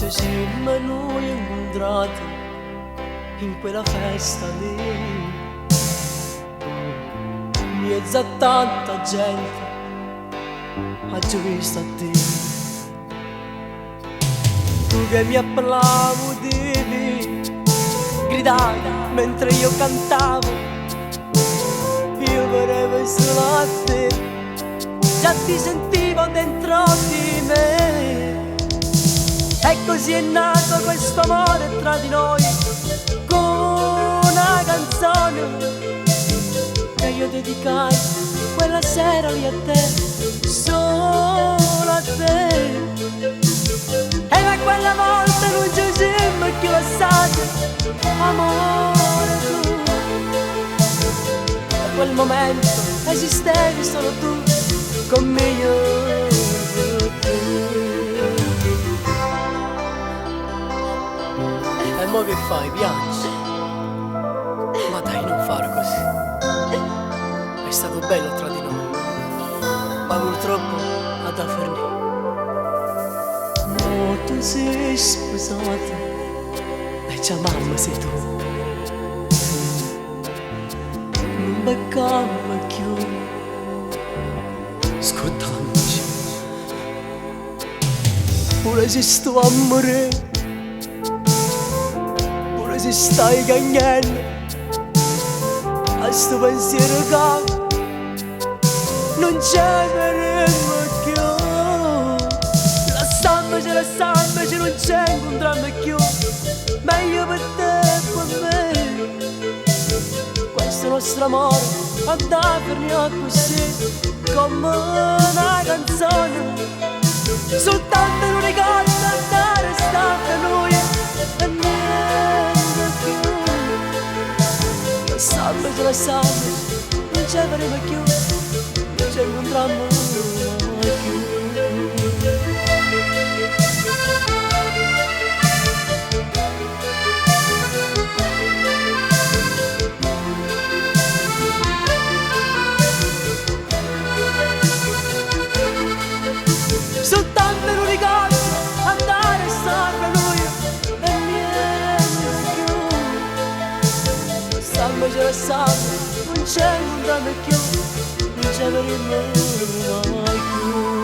ci siamo noi incontrati in quella festa lì, mezzo a tanta gente ha già visto a te. Tu che mi applaudivi, gridavi mentre io cantavo, io volevo solo a te, già ti sentivo dentro di me. E così è nato questo amore tra di noi, con una canzone che io dedicai quella sera lì a te, solo a te. E da quella volta non ci siamo più lasciati, amore tu. Da quel momento esistevi solo tu, con me io e te. E mo che fai, piangi? Ma dai, non fare così. È stato bello tra di noi, ma purtroppo ad affermare. Mo tu sei sposata e già mamma sei tu. Non beccamo più, scordandoci. Pure se sto a morire, pure se stai cagnando, a sto pensiero che non c'è verremo più. Lasciamoci, non c'è incontriamo più. Meglio per te e per me. Questo nostro amore andava per così, come una canzone. Soltanto un ricordo andare stata noi e niente più. Lasciamoci, non ci avremo più, non ci incontriamo mai più. Soltanto un ricordo andare sempre lui e niente più. Lasciamoci, non c'è incontriamo più, non ci avremo mai più.